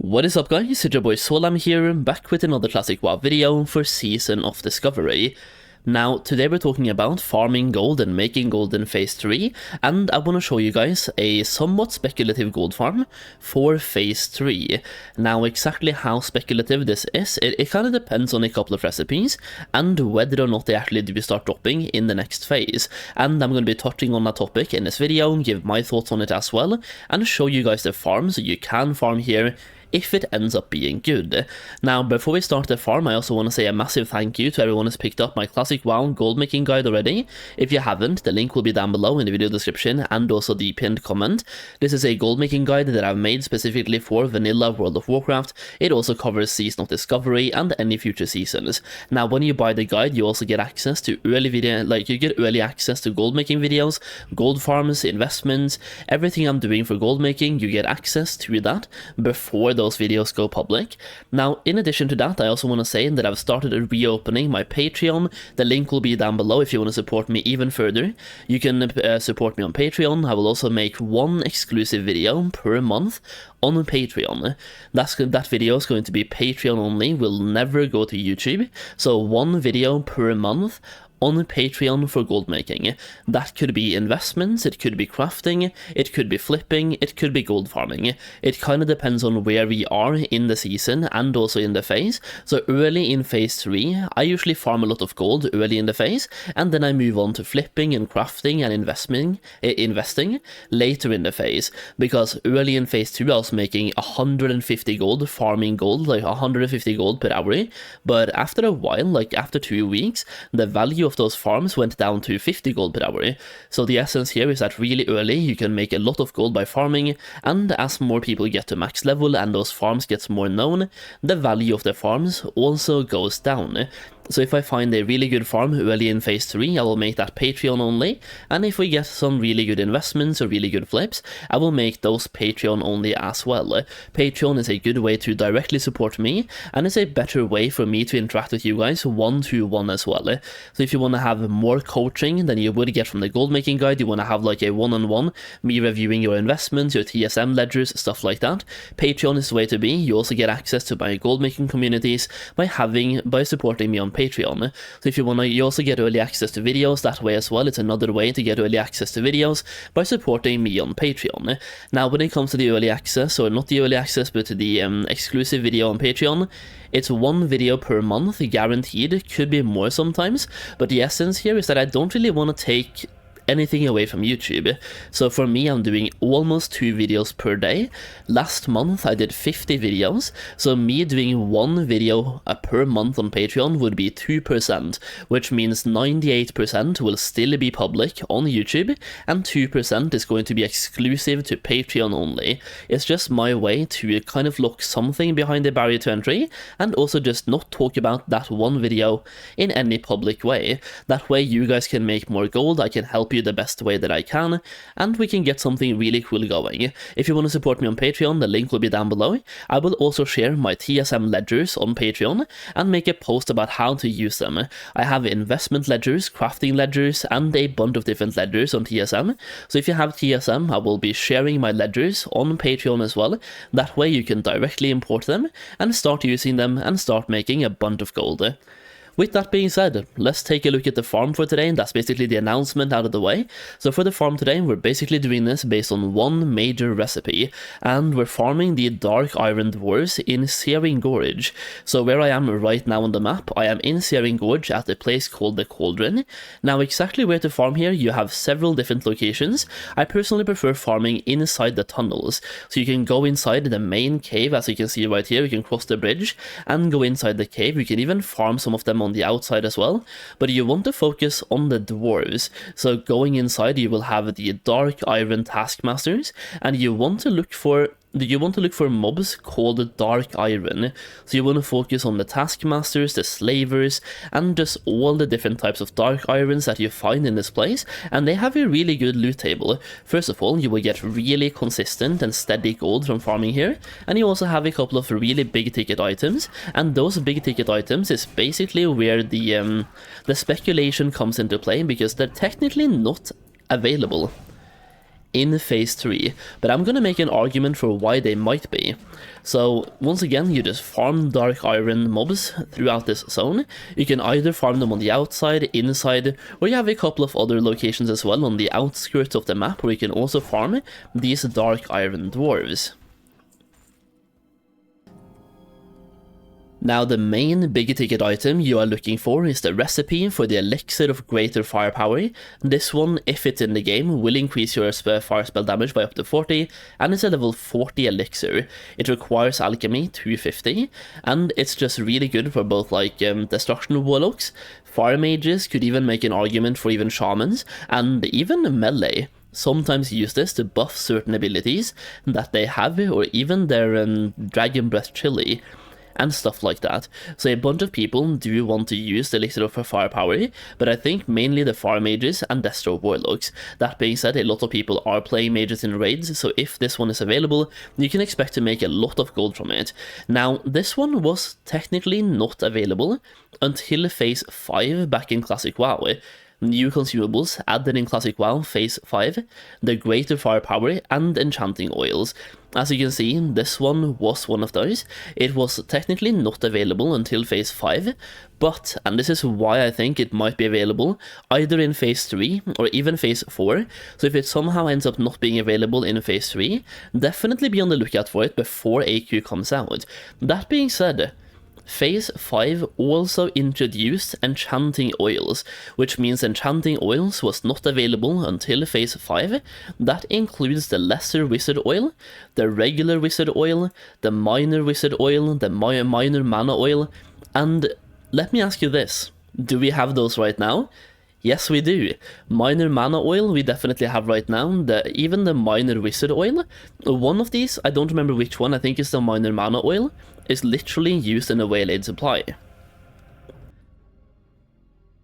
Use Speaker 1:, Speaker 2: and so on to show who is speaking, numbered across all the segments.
Speaker 1: What is up guys, it's your boy Solheim here, back with another classic WoW video for Season of Discovery. Now, today we're talking about farming gold and making gold in Phase 3, and I want to show you guys a somewhat speculative gold farm for Phase 3. Now, exactly how speculative this is, it kind of depends on a couple of recipes, and whether or not they actually do start dropping in the next phase. And I'm going to be touching on that topic in this video, give my thoughts on it as well, and show you guys the farms you can farm here if it ends up being good. Now, before we start the farm, I also want to say a massive thank you to everyone who's picked up my classic WoW gold making guide already. If you haven't, the link will be down below in the video description and also the pinned comment. This is a gold making guide that I've made specifically for vanilla World of Warcraft. It also covers Season of Discovery and any future seasons. Now, when you buy the guide, you also get access to early access to gold making videos, gold farms, investments, everything I'm doing for gold making. You get access to that before those videos go public. Now, in addition to that, I also want to say that I've started reopening my Patreon. The link will be down below if you want to support me even further. You can support me on Patreon. I will also make one exclusive video per month on Patreon. That video is going to be Patreon only, will never go to YouTube. So one video per month on Patreon for gold making. That could be investments, it could be crafting, it could be flipping, it could be gold farming. It kind of depends on where we are in the season and also in the phase. So early in Phase 3, I usually farm a lot of gold early in the phase, and then I move on to flipping and crafting and investing later in the phase. Because early in Phase 2 I was making 150 gold, farming gold, like 150 gold per hour, but after a while, like after 2 weeks, the value of those farms went down to 50 gold per hour. So the essence here is that really early you can make a lot of gold by farming, and as more people get to max level and those farms gets more known, the value of the farms also goes down. So if I find a really good farm early in Phase 3, I will make that Patreon only, and if we get some really good investments or really good flips, I will make those Patreon only as well. Patreon is a good way to directly support me, and it's a better way for me to interact with you guys one-to-one as well. So if you want to have more coaching than you would get from the gold making guide, you want to have like a one-on-one, me reviewing your investments, your TSM ledgers, stuff like that, Patreon is the way to be. You also get access to my gold making communities by supporting me on Patreon. So if you want to, you also get early access to videos that way as well. It's another way to get early access to videos by supporting me on Patreon. Now, when it comes to the early access, or not the early access, but the exclusive video on Patreon, it's one video per month, guaranteed. Could be more sometimes, but the essence here is that I don't really want to take anything away from YouTube. So for me, I'm doing almost 2 videos per day. Last month I did 50 videos, so me doing 1 video per month on Patreon would be 2%, which means 98% will still be public on YouTube, and 2% is going to be exclusive to Patreon only. It's just my way to kind of lock something behind the barrier to entry, and also just not talk about that one video in any public way. That way you guys can make more gold, I can help you the best way that I can, and we can get something really cool going. If you want to support me on Patreon, the link will be down below. I will also share my TSM ledgers on Patreon and make a post about how to use them. I have investment ledgers, crafting ledgers, and a bunch of different ledgers on TSM. So if you have TSM, I will be sharing my ledgers on Patreon as well. That way you can directly import them and start using them and start making a bunch of gold. With that being said, let's take a look at the farm for today, and that's basically the announcement out of the way. So for the farm today, we're basically doing this based on one major recipe, and we're farming the Dark Iron Dwarves in Searing Gorge. So where I am right now on the map, I am in Searing Gorge at a place called the Cauldron. Now exactly where to farm here, you have several different locations. I personally prefer farming inside the tunnels, so you can go inside the main cave, as you can see right here. You can cross the bridge and go inside the cave. You can even farm some of them on the outside as well, but you want to focus on the dwarves. So going inside, you will have the Dark Iron Taskmasters, and you want to look for mobs called Dark Iron. So you want to focus on the Taskmasters, the Slavers, and just all the different types of Dark Irons that you find in this place, and they have a really good loot table. First of all, you will get really consistent and steady gold from farming here, and you also have a couple of really big ticket items, and those big ticket items is basically where the speculation comes into play, because they're technically not available in Phase 3, but I'm gonna make an argument for why they might be. So once again, you just farm dark iron mobs throughout this zone. You can either farm them on the outside, inside, or you have a couple of other locations as well on the outskirts of the map where you can also farm these dark iron dwarves. Now the main big ticket item you are looking for is the recipe for the elixir of greater firepower. This one, if it's in the game, will increase your fire spell damage by up to 40, and it's a level 40 elixir. It requires alchemy 250, and it's just really good for both like destruction warlocks, fire mages, could even make an argument for even shamans, and even melee. Sometimes use this to buff certain abilities that they have, or even their dragon breath chili, and stuff like that. So a bunch of people do want to use the elixir for firepower, but I think mainly the fire mages and destro warlocks. That being said, a lot of people are playing mages in raids, so if this one is available, you can expect to make a lot of gold from it. Now, this one was technically not available until Phase 5 back in Classic WoW. New consumables added in Classic WoW Phase 5, the greater firepower and enchanting oils. As you can see, this one was one of those. It was technically not available until Phase 5, but, and this is why I think it might be available, either in Phase 3 or even Phase 4, so if it somehow ends up not being available in Phase 3, definitely be on the lookout for it before AQ comes out. That being said, Phase 5 also introduced enchanting oils, which means enchanting oils was not available until Phase 5. That includes the lesser wizard oil, the regular wizard oil, the minor wizard oil, the minor mana oil, and let me ask you this, do we have those right now? Yes, we do. Minor mana oil we definitely have right now, even the minor wizard oil. One of these, I don't remember which one, I think it's the minor mana oil, is literally used in a waylaid supply.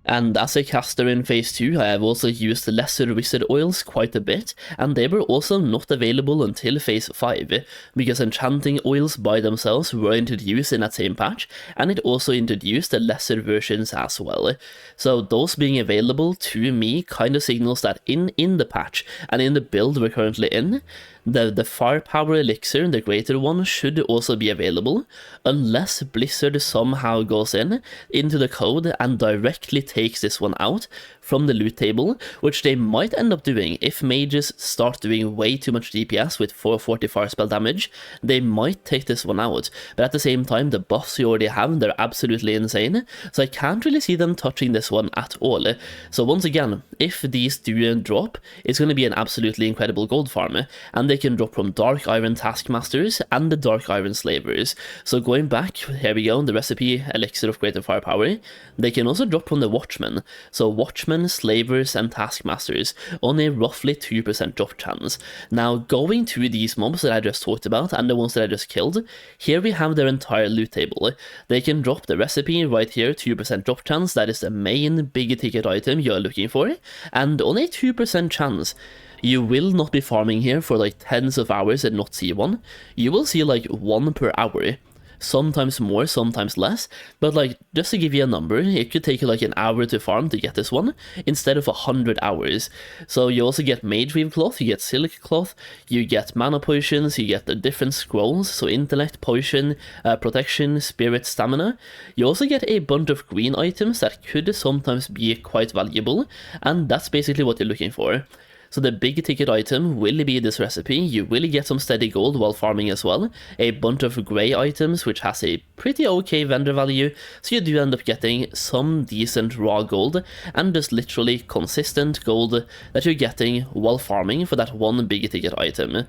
Speaker 1: And as a caster in Phase 2, I have also used the lesser wizard oils quite a bit, and they were also not available until Phase 5, because enchanting oils by themselves were introduced in that same patch, and it also introduced the lesser versions as well. So those being available to me kind of signals that in the patch, and in the build we're currently in, the firepower elixir, the greater one, should also be available, unless Blizzard somehow goes into the code and directly takes this one out from the loot table, which they might end up doing if mages start doing way too much DPS with 440 fire spell damage. They might take this one out, but at the same time the buffs you already have, they're absolutely insane, so I can't really see them touching this one at all. So once again, if these do drop, it's going to be an absolutely incredible gold farm, and they can drop from Dark Iron Taskmasters and the Dark Iron Slavers. So going back, here we go, the recipe elixir of greater firepower, they can also drop from the Watchmen. So Watchmen, Slavers and Taskmasters on a roughly 2% drop chance. Now going to these mobs that I just talked about and the ones that I just killed, here we have their entire loot table. They can drop the recipe right here, 2% drop chance, that is the main big ticket item you're looking for, and on a 2% chance, you will not be farming here for like tens of hours and not see one. You will see like one per hour. Sometimes more, sometimes less, but like, just to give you a number, it could take you like an hour to farm to get this one, instead of 100 hours. So you also get Mage Weave Cloth, you get Silk Cloth, you get Mana Potions, you get the different scrolls, so Intellect, Potion, Protection, Spirit, Stamina. You also get a bunch of green items that could sometimes be quite valuable, and that's basically what you're looking for. So the big ticket item will be this recipe. You will get some steady gold while farming as well, a bunch of grey items which has a pretty okay vendor value, so you do end up getting some decent raw gold, and just literally consistent gold that you're getting while farming for that one big ticket item.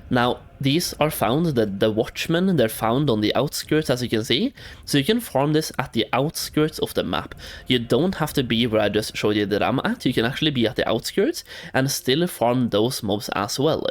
Speaker 1: Now, these are found, the Watchmen, they're found on the outskirts, as you can see, so you can farm this at the outskirts of the map. You don't have to be where I just showed you that I'm at, you can actually be at the outskirts and still farm those mobs as well.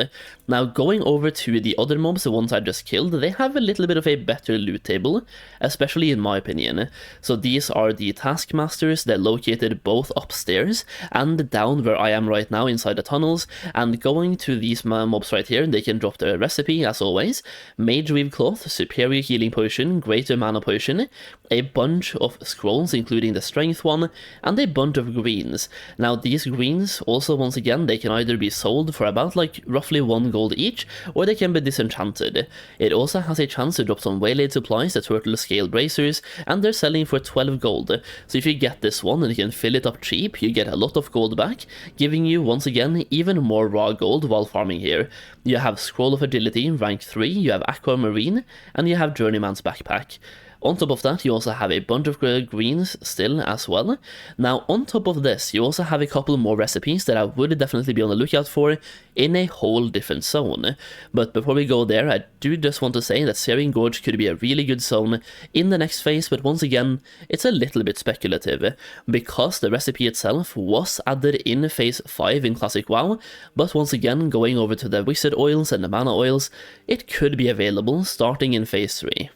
Speaker 1: Now, going over to the other mobs, the ones I just killed, they have a little bit of a better loot table, especially in my opinion. So these are the Taskmasters, they're located both upstairs and down where I am right now inside the tunnels, and going to these mobs right here, they can drop their recipe, recipe, as always: Mage Weave Cloth, Superior Healing Potion, Greater Mana Potion, a bunch of scrolls including the Strength one, and a bunch of greens. Now these greens also, once again, they can either be sold for about like roughly 1 gold each, or they can be disenchanted. It also has a chance to drop some waylaid supplies, the turtle scale bracers, and they're selling for 12 gold. So if you get this one and you can fill it up cheap, you get a lot of gold back, giving you once again even more raw gold while farming here. You have Scroll of Agility, rank 3, you have Aquamarine, and you have Journeyman's Backpack. On top of that, you also have a bunch of greens still as well. Now, on top of this, you also have a couple more recipes that I would definitely be on the lookout for in a whole different zone. But before we go there, I do just want to say that Searing Gorge could be a really good zone in the next phase, but once again, it's a little bit speculative, because the recipe itself was added in phase 5 in Classic WoW, but once again, going over to the Wizard Oils and the Mana Oils, it could be available starting in phase 3.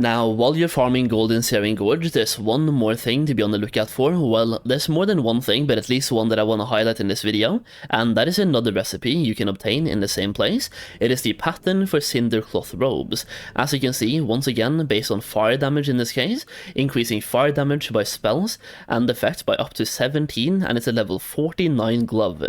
Speaker 1: Now, while you're farming gold in Searing Gorge, there's one more thing to be on the lookout for. Well, there's more than one thing, but at least one that I want to highlight in this video, and that is another recipe you can obtain in the same place. It is the pattern for Cinder Cloth Robes. As you can see, once again, based on fire damage in this case, increasing fire damage by spells and effects by up to 17, and it's a level 49 glove,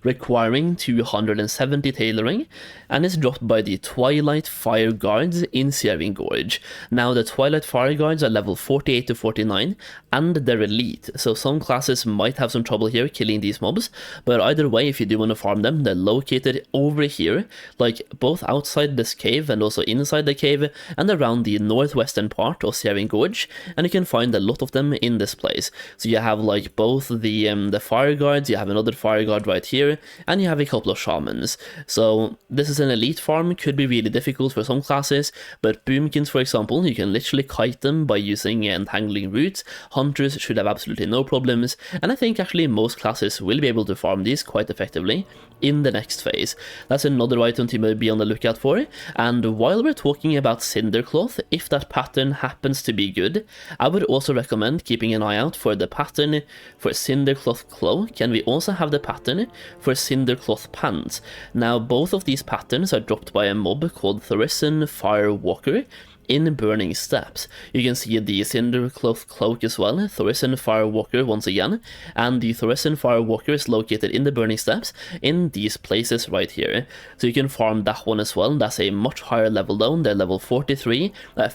Speaker 1: requiring 270 tailoring, and is dropped by the Twilight Fire Guards in Searing Gorge. Now, the Twilight Fire Guards are level 48 to 49, and they're elite, so some classes might have some trouble here killing these mobs, but either way, if you do want to farm them, they're located over here, like both outside this cave and also inside the cave, and around the northwestern part of Searing Gorge, and you can find a lot of them in this place. So you have like both the Fire Guards, you have another Fire Guard right here, and you have a couple of shamans. So this is an elite farm, could be really difficult for some classes, but boomkins, for example, you can literally kite them by using entangling roots. Hunters should have absolutely no problems, and I think actually most classes will be able to farm these quite effectively in the next phase. That's another item to be on the lookout for. And while we're talking about Cinder Cloth, if that pattern happens to be good, I would also recommend keeping an eye out for the pattern for Cinder Cloth Cloak, and we also have the pattern for Cinder Cloth Pants. Now, both of these patterns are dropped by a mob called Thorison Firewalker in Burning Steps. You can see the Cinder Cloth Cloak as well, Thorison Firewalker once again, and the Thorison Firewalker is located in the Burning Steps in these places right here. So you can farm that one as well. That's a much higher level though. They're level 53 to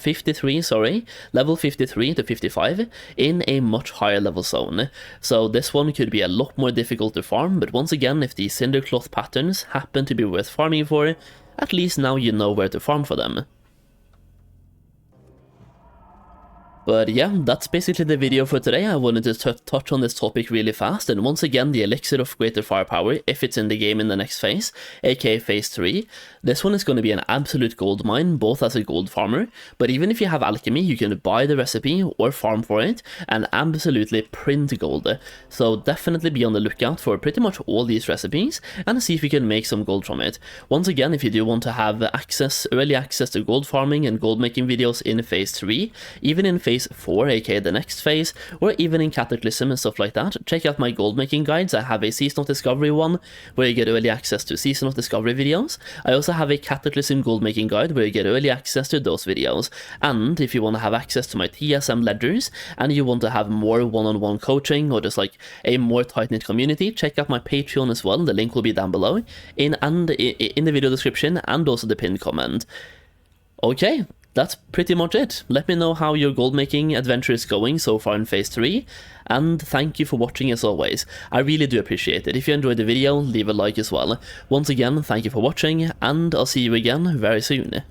Speaker 1: 55 in a much higher level zone. So this one could be a lot more difficult to farm, but once again, if the Cinder Cloth patterns happen to be worth farming for, at least now you know where to farm for them. But yeah, that's basically the video for today. I wanted to touch on this topic really fast, and once again, the Elixir of Greater Firepower, if it's in the game in the next phase, aka phase 3, this one is going to be an absolute gold mine, both as a gold farmer, but even if you have alchemy, you can buy the recipe or farm for it, and absolutely print gold. So definitely be on the lookout for pretty much all these recipes, and see if you can make some gold from it. Once again, if you do want to have early access to gold farming and gold making videos in phase 3, even in phase 4, aka the next phase, or even in Cataclysm and stuff like that, check out my gold making guides. I have a Season of Discovery one where you get early access to Season of Discovery videos. I also have a Cataclysm gold making guide where you get early access to those videos. And if you want to have access to my TSM ledgers and you want to have more one-on-one coaching or just like a more tight-knit community, check out my Patreon as well. The link will be down below in the video description and also the pinned comment. Okay, that's pretty much it. Let me know how your gold making adventure is going so far in phase 3, and thank you for watching as always. I really do appreciate it. If you enjoyed the video, leave a like as well. Once again, thank you for watching, and I'll see you again very soon.